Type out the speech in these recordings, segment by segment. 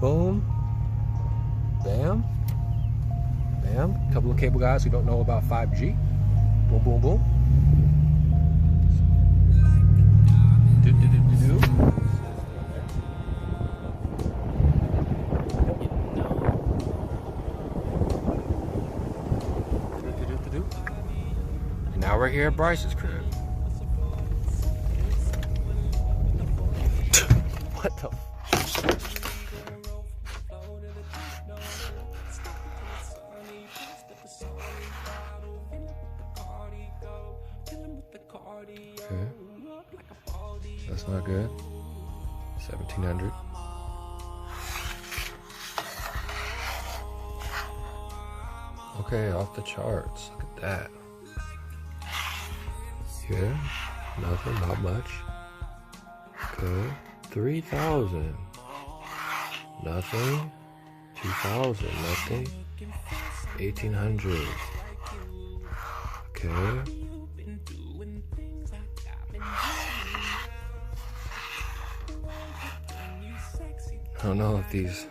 Boom. Bam. Bam. A couple of cable guys who don't know about 5G. Boom, boom, boom. Do, do, do, do, do. And now we're here at Bryce's crib. What the? Okay. That's not good. 1700. Okay, off the charts. Look at that. Here, nothing, not much. Okay, 3,000. Nothing. 2,000, nothing. 1,800. Okay. I don't know if these,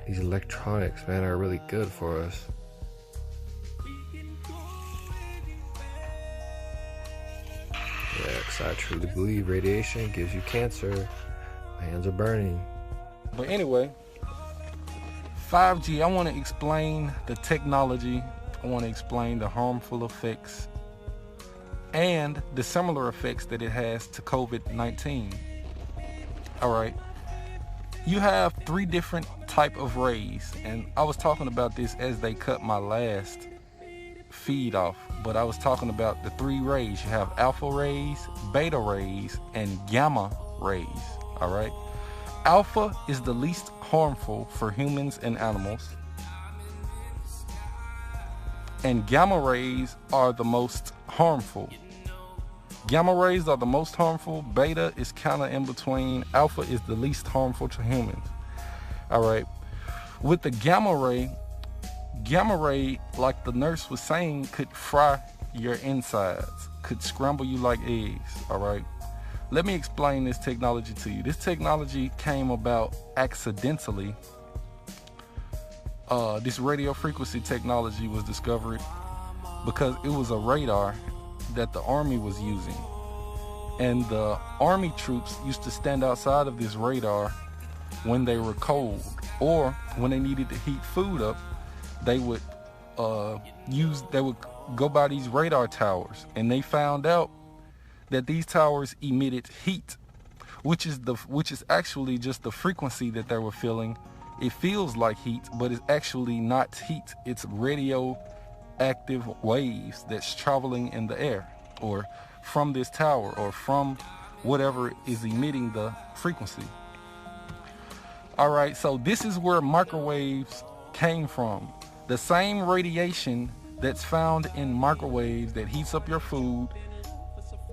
these electronics, man, are really good for us. Yeah, because I truly believe radiation gives you cancer. My hands are burning. But anyway, 5G, I want to explain the technology. I want to explain the harmful effects and the similar effects that it has to COVID-19. All right. You have 3 different type of rays, and I was talking about this as they cut my last feed off, but I was talking about the 3 rays. You have alpha rays, beta rays, and gamma rays. All right. Alpha is the least harmful for humans and animals, and gamma rays are the most harmful. Gamma rays are the most harmful. Beta is kind of in between. Alpha is the least harmful to humans. All right. With the gamma ray, like the nurse was saying, could fry your insides, could scramble you like eggs. All right. Let me explain this technology to you. This technology came about accidentally. This radio frequency technology was discovered because it was a radar that the Army was using. And the Army troops used to stand outside of this radar when they were cold, or when they needed to heat food up. They would go by these radar towers, and they found out that these towers emitted heat, which is actually just the frequency that they were feeling. It feels like heat, but it's actually not heat. It's radioactive waves that's traveling in the air, or from this tower, or from whatever is emitting the frequency. All right, so this is where microwaves came from. The same radiation that's found in microwaves that heats up your food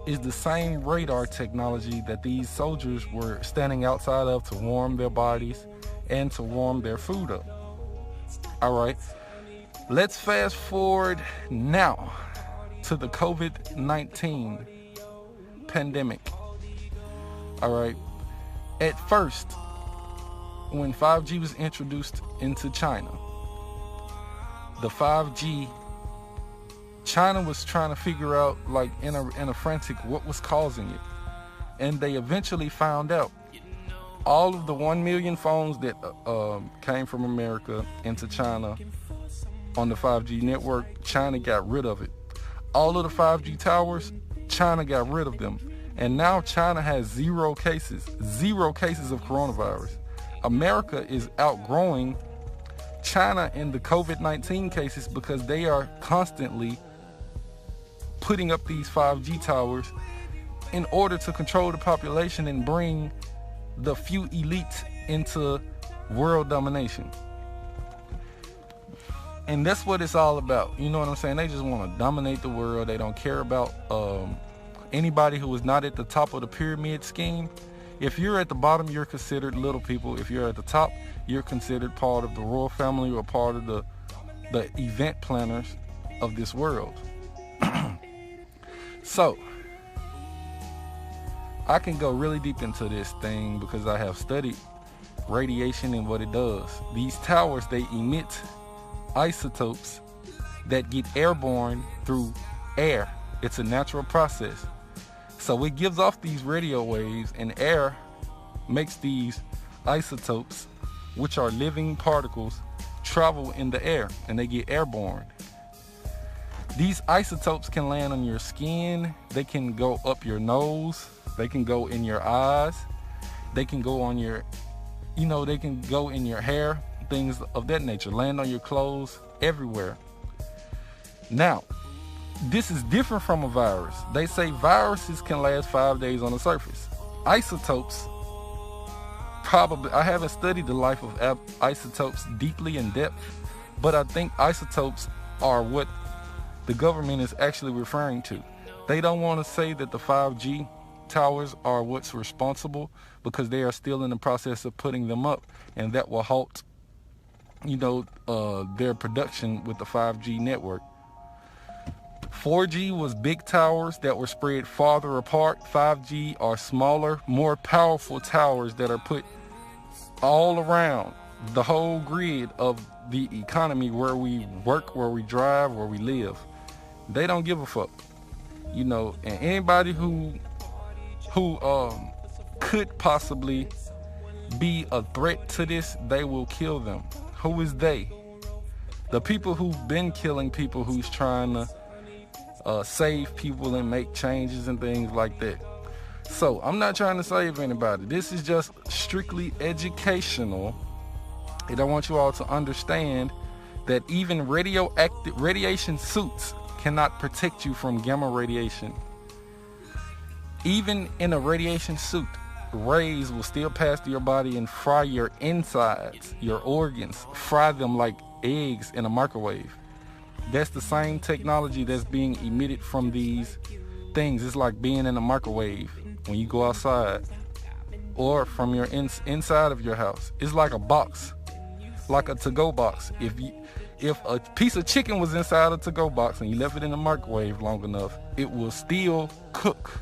is the same radar technology that these soldiers were standing outside of to warm their bodies and to warm their food up. All right, let's fast forward now to the COVID-19 pandemic. All right, at first, when 5G was introduced into China, the 5G, China was trying to figure out, like in a frantic, what was causing it. And they eventually found out. All of the 1 million phones that came from America into China on the 5G network, China got rid of it. All of the 5G towers, China got rid of them. And now China has 0 cases of coronavirus. America is outgrowing China in the COVID-19 cases because they are constantly putting up these 5G towers in order to control the population and bring the few elites into world domination. And that's what it's all about. You know what I'm saying? They just want to dominate the world. They don't care about anybody who is not at the top of the pyramid scheme. If you're at the bottom, you're considered little people. If you're at the top, you're considered part of the royal family or part of the event planners of this world. So, I can go really deep into this thing because I have studied radiation and what it does. These towers, they emit isotopes that get airborne through air. It's a natural process. So it gives off these radio waves, and air makes these isotopes, which are living particles, travel in the air, and they get airborne. These isotopes can land on your skin, they can go up your nose, they can go in your eyes, they can go on your, they can go in your hair, things of that nature, land on your clothes, everywhere. Now, this is different from a virus. They say viruses can last 5 days on the surface. Isotopes, probably, I haven't studied the life of isotopes deeply in depth, but I think isotopes are what the government is actually referring to. They don't want to say that the 5G towers are what's responsible because they are still in the process of putting them up, and that will halt, their production with the 5G network. 4G was big towers that were spread farther apart. 5G are smaller, more powerful towers that are put all around the whole grid of the economy, where we work, where we drive, where we live. They don't give a fuck, and anybody who could possibly be a threat to this, they will kill them. Who is they? The people who've been killing people, who's trying to save people and make changes and things like that. So I'm not trying to save anybody. This is just strictly educational, and I want you all to understand that even radiation suits cannot protect you from gamma radiation. Even in a radiation suit, rays will still pass through your body and fry your insides, your organs, fry them like eggs in a microwave. That's the same technology that's being emitted from these things. It's like being in a microwave when you go outside, or from your inside of your house. It's like a box, like a to-go box. If a piece of chicken was inside a to-go box and you left it in the microwave long enough, it will still cook.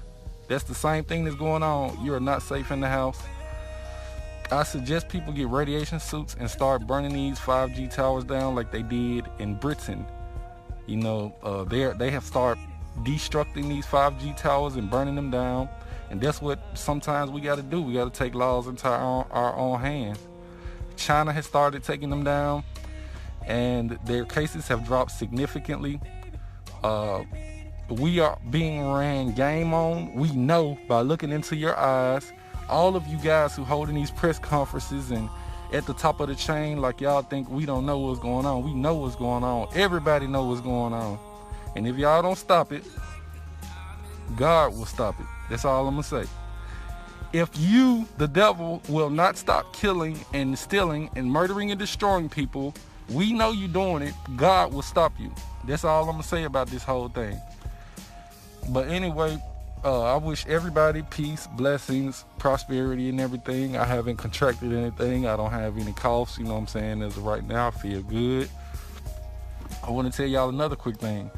That's the same thing that's going on. You are not safe in the house. I suggest people get radiation suits and start burning these 5G towers down like they did in Britain. They have started destructing these 5G towers and burning them down. And that's what sometimes we got to do. We got to take laws into our own hands. China has started taking them down, and their cases have dropped significantly. We are being ran game on. We know by looking into your eyes. All of you guys who holding these press conferences and at the top of the chain, like y'all think we don't know what's going on. We know what's going on. Everybody know what's going on. And if y'all don't stop it, God will stop it. That's all I'm gonna say. If you, the devil, will not stop killing and stealing and murdering and destroying people, we know you doing it. God will stop you. That's all I'm gonna say about this whole thing. But anyway, I wish everybody peace, blessings, prosperity, and everything. I haven't contracted anything. I don't have any coughs, you know what I'm saying? As of right now, I feel good. I want to tell y'all another quick thing.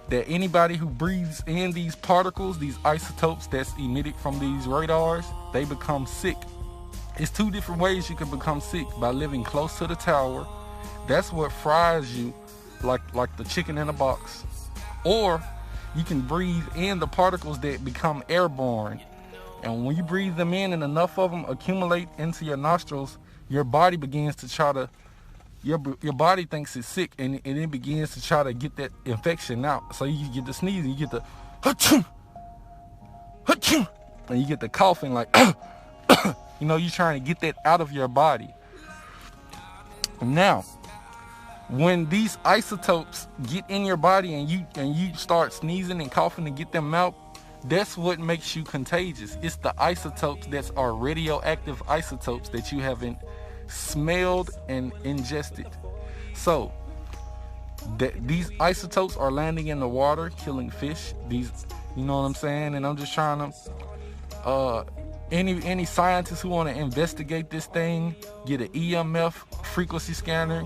That anybody who breathes in these particles, these isotopes that's emitted from these radars, they become sick. It's two different ways you can become sick: by living close to the tower. That's what fries you like the chicken in a box. Or you can breathe in the particles that become airborne. And when you breathe them in and enough of them accumulate into your nostrils, your body begins to try to, your body thinks it's sick, and it begins to try to get that infection out. So you get the sneezing, you get the ha-choo, ha-choo, and you get the coughing like, you're trying to get that out of your body. Now, when these isotopes get in your body and you start sneezing and coughing to get them out, that's what makes you contagious. It's the isotopes that are radioactive isotopes that you haven't smelled and ingested. So these isotopes are landing in the water, killing fish. These, you know what I'm saying? And I'm just trying to any scientists who want to investigate this thing, get an EMF frequency scanner,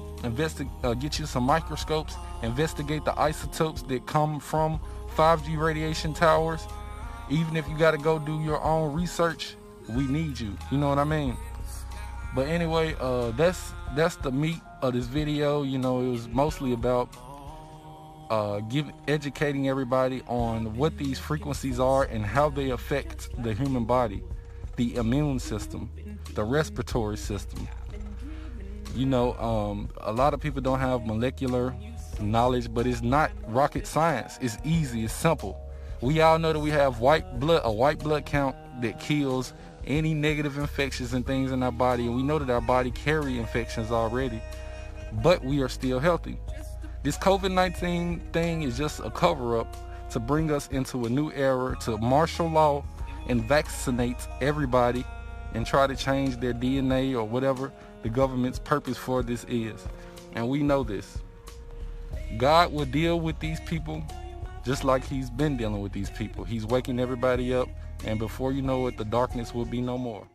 get you some microscopes, investigate the isotopes that come from 5G radiation towers, Even if you got to go do your own research, we need you. You know what I mean? But anyway, that's the meat of this video. You know, it was mostly about educating everybody on what these frequencies are and how they affect the human body, the immune system, the respiratory system. You know, a lot of people don't have molecular knowledge, but it's not rocket science. It's easy, it's simple. We all know that we have a white blood count that kills any negative infections and things in our body, and we know that our body carry infections already, but we are still healthy. This COVID-19 thing is just a cover-up to bring us into a new era, to martial law and vaccinate everybody and try to change their DNA or whatever the government's purpose for this is. And we know this. God will deal with these people just like he's been dealing with these people. He's waking everybody up, and before you know it, the darkness will be no more.